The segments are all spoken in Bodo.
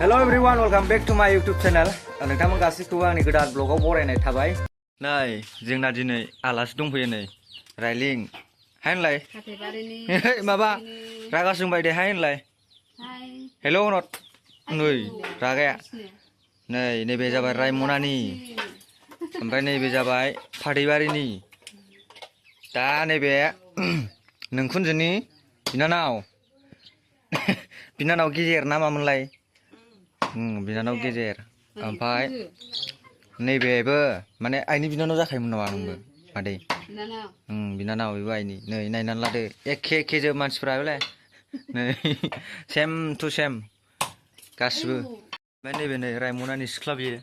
Hello everyone, welcome back to my YouTube channel. नोंथांमोन गासैखौबो आंनि गोदान ब्लगाव बरायनाय थाबाय। नै जोंना दिनै आलासि दंफैयो नै राइलिं। हाय होनलाय। माबा रागा जोंबाय दे हाय होनलाय। हेलौ नट। नै रागाया। नै नैबे जाबाय रायमनानि। ओमफ्राय नैबे जाबाय फाथैबारिनि। दा नैबे नोंखुनजोनि बिनानाव। बिनानाव गेजेर ना मामोनलाय? बिनानाव गेजेर ओमफ्राय नैबेबो माने आइनि बिनानाव जाखायोमोन नामा नोंबो मादै? बिनानाव बेबो आइनि नै नायनानै लादो एखे जोब मानसिफ्रा बेलाय नै सेम टु सेम गासिबो। ओमफ्राय नैबे नै रायमनानि सिख्ला बियो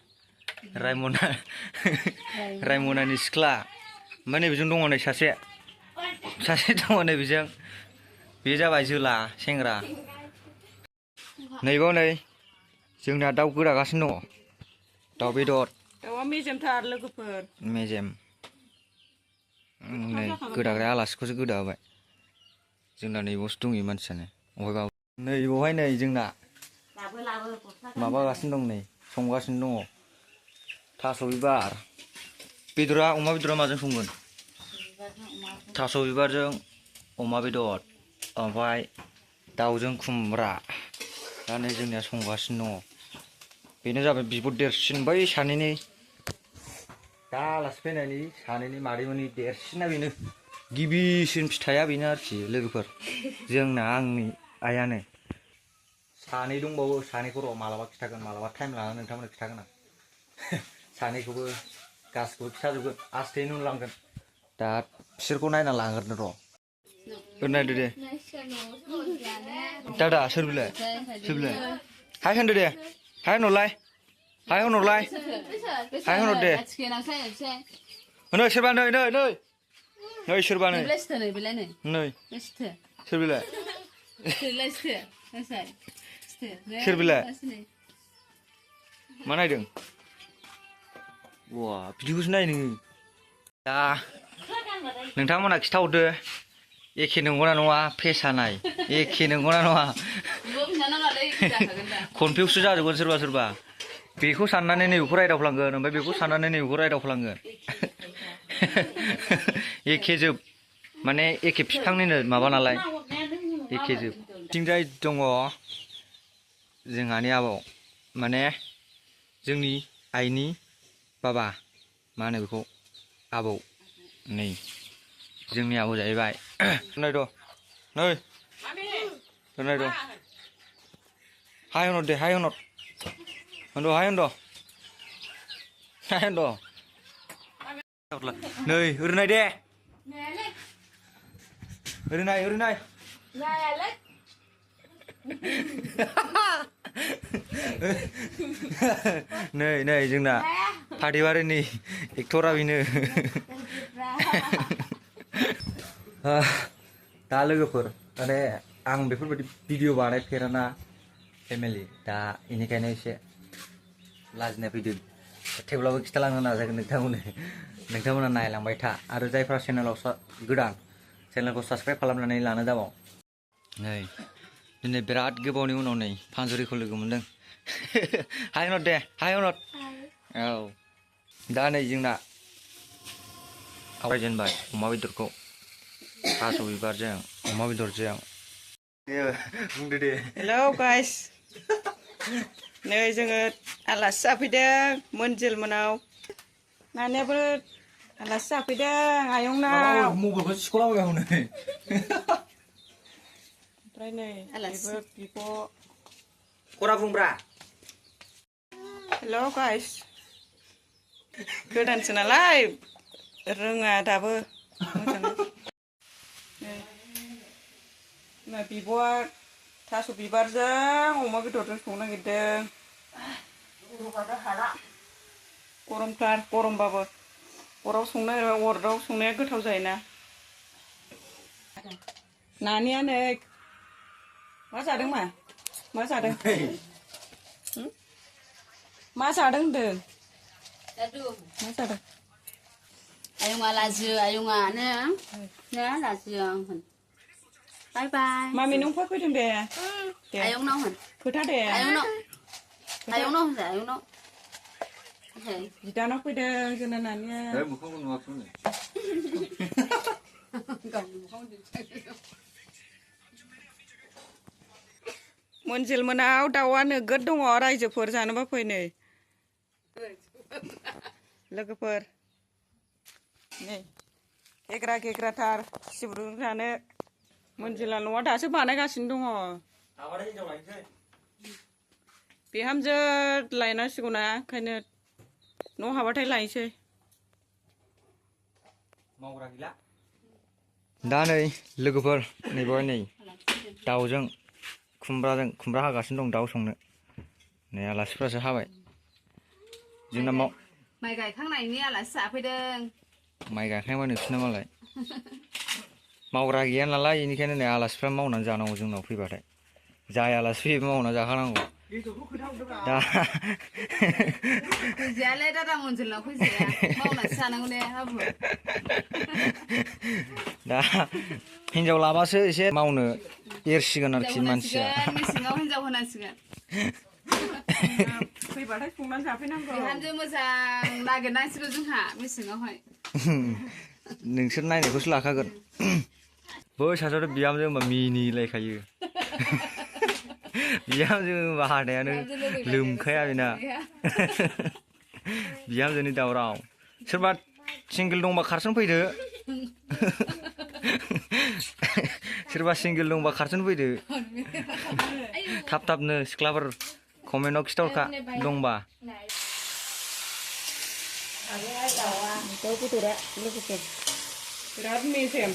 रायमनानि सिख्ला। ओमफ्राय नैबेजों दङ नै सासे दङ नै बेजों बे जाबाय जोला सेंग्रा। नैबाव नै जोंना दाउ गोदागासिनो दङ दाउ बेदर। दाउआ मेजेमथार लोगोफोर। मेजेम नै गोदाग्राया आलासिखौसो गोदा होबाय। जोंना नैबावसो दंहैयो मानसियानो अहायबा नैबावहाय नै जोंना माबागासिनो दं नै संगासिनो दङ थास' बिबार। बेदरा अमा बेदरा माजों संगोन? थास' बिबारजों अमा बेदर ओमफ्राय दाउजों खुमब्रा। दा नै जोंनिया संगासिनो दङ। बेनो जाबाय बिब' देरसिन बै सानैनि दा आलासि फैनायनि सानैनि मादैमोननि देरसिना बेनो गिबिसिन फिथाइया बेनो आरोखि लोगोफोर। जोंना आंनि आइयानो। सानै दंबावो सानैखौ र' मालाबा खिथागोन मालाबा टाइम लानानै नोंथांमोननो खिथागोन आं। सानैखौबो गासिखौबो खिथाजोबगोन आस्थेयैनो उनलांगोन। दा बिसोरखौ नायना लाग्रोनो र'। नायदो दे दादा सोर बिलाय हाय होनदो दे हाय होनहरलाय हाय होनहरलाय हाय होनहर दे। नै सोरबा नै सोरबा नै सोर बिलाय सोर बिलाय मा नायदों? वा बिदिखौसो नायो नोङो? दा नोंथांमोना खिथाहरदो एखे नंगौना नङा फेसा नाय एखे नंगौना नङा? कनफिउससो जाजोबगोन सोरबा बेखौ साननानै नैबेखौ रायदावफ्लांगोन ओमफ्राय बेखौ साननानै नैबेखौ रायदावफ्लांगोन। एखे जोब माने एखे बिफांनिनो माबा नालाय एखे जोब। थिंजाय दङ जोंहानि आबौ माने जोंनि आइनि बाबा मा होनो बेखौ आबौ नै जोंनि आबौ जाहैबाय। नायद' नै नायद' हाय होनहर दे हाय होनहर हाय होनद' नै ओरै नाय दे ओरै नाय नै जोंना फाथैबारिनि एक्टरा बेनो। दा लोगोफोर माने आं बेफोरबायदि भिडिअ बानायफेराना फेमिलि दा बेनिखायनो एसे लाजिनाय फैदों। थेवब्लाबो खिथालांनो नाजागोन नोंथांमोना नायलांबाय था आरो जायफ्रा चेनेलाव गोदान चेनेलखौ साबसक्राइब खालामनानै लानो दाबाव। नै दिनै बिराद गोबावनि उनाव नै फानजुरिखौ लोगो मोनदों। हाय होनहर दे हाय होनहर। औ दा नै जोंना आवरायजेनबाय अमा बेदरखौ थास' बिबारजों अमा बेदरजों। बुंदो दे। हेलौ गाइस नै जोङो आलासि जाफैदों मोनजिल मोनाव। नानियाबो आलासि जाफैदों आयंनाव। मबाइलखौ सिख'लाबाय हनै। ओमफ्राय नै बेबो बिब'। खरा बुंब्रा। हेलौ गाइस गोदानसो नालाय रोङा दाबो मोजाङै। नै बिब'आ थास' बिबारजों अमा बेदरजों संनो नागिरदों। गरमथार गरमबाबो अराव संनाया गोथाव जायोना। नानिया नै मा जादों मा जादों मा जादों होनदों मा जादों? Ayunga lazio ayunga ne lazio hon. Bye bye. Mummy नों फैदों दे। Ayung no hon. खोथा दे। Ayung no. आयंनाव होनजा आयंनाव बिदानाव फैदों जोंना नानिया मोखांखौ नुवाखैमोन गावनि मोखां दिन्थियाखै मोनजिल मोनाव दाउआ नोगोद दङ रायजोफोर जानोबा फै नै लोगोफोर नै गेग्रा गेग्राथार सिब्रु जानो मोनजिला न'आ दासो बानायगासिनो दङ बिहामजो लायनांसिगौ ना ओंखायनो न' हाबाथाय लायनोसै मावग्रा गैला दा नै लोगोफोर नैबाव नै दाउजों खुमब्रा हागासिनो दं दाउ संनो नै आलासिफ्रासो हाबाय जोंना माइ गायखांनायनि आलासि जाफैदों माइ गायखांबाय नोंसिना मालाय मावग्रा गैया नालाय बेनिखायनो नै आलासिफ्रा मावनानै जानांगौ जोंनाव फैबाथाय जाय आलासि फैयो मावना जाखानांगौ दा फैजायालै दादा मोनजिलनाव फैजाया मावनासो जानांगौ ने हाबु दा हिनजाव लाबासो एसे मावनो एरसिगोन आरोखि मानसिया मेसेङाव हिनजाव होनांसिगोन फैबाथाय संनानै जाफैनांगौ बिहामजो मोजां नागिरनांसिगौ जोंहा मेसेङावहाय नोंसोर नायनायखौसो लाखागोन बै सासेयावथ' बिहामजो होनबा मिनिलायखायो बिहामजो होनबा हाथायानो लोमखाया बेना बिहामजोनि दावराव सोरबा सिंगेल दंबा खारसन फैदो सोरबा सिंगेल दंबा खारसन फैदो थाब थाबनो सिख्लाफोर कमेन्टआव खिथाहरखा दंबा दाउ बेदरा लोगोफोर बिराद मेजेम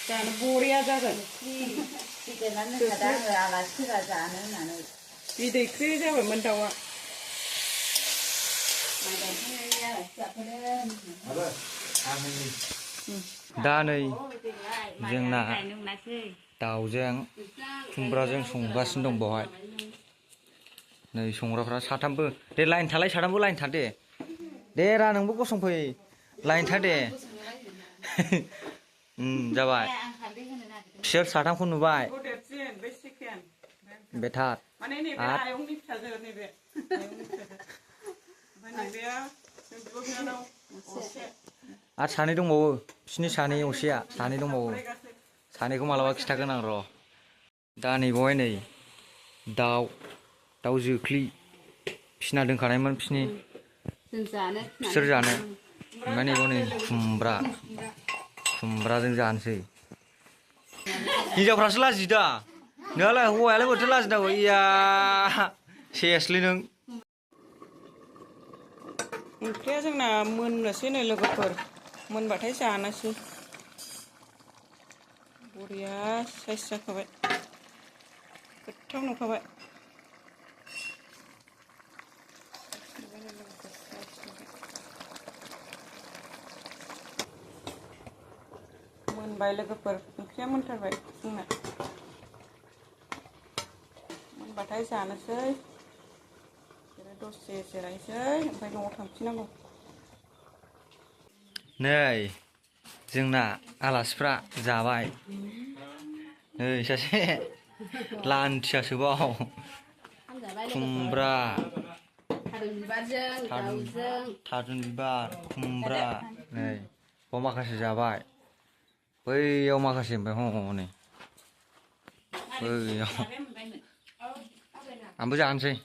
जानो बरिया जागोन बिदैख्रि जाबायमोन दाउआ दा नै जोंना दाउजों खुमब्राजों संगासिनो दं बेवहाय नै संग्राफ्रा साथामबो दे लाइन थालाय साथामबो लाइन था दे रा नोंबो गसंफै लाइन था दे जाबाय बिसोर साथामखौ नुबाय बेथार आरो सानै दंबावो बिसिनि सानै असेया सानै दंबावो सानैखौ मालाबा खिथागोन आं र' दा नैबावहाय नै दाउ जोख्लि फिसिना दोनखानायमोन बिसोर जानो ओमफ्राय नैबाव नै खुमब्राजों जानोसै हिनजावफ्रासो लाजियो दा नोंहालाय हौवायालाय बोरैथो लाजिनांगौ इया सेसलै नों ओंख्रिया जोंना मोननोसै नै लोगोफोर मोनबाथाय जानोसै बरिया साइज जाखाबाय गोथाव नुखाबाय मोनबाय लोगोफोर ओंख्रिया मोनथारबाय जोंना मोनबाथाय जानोसै दसे जिरायसै ओमफ्राय न'आव थांफिननांगौ नै जोंना आलासिफ्रा जाबाय नै सासे लान्थियासोबाव खुमब्रा थारुन बिबार खुमब्रा नै बाव माखासे जाबाय बैयाव माखासे ओमफ्राय हनै बैयाव आंबो जानोसै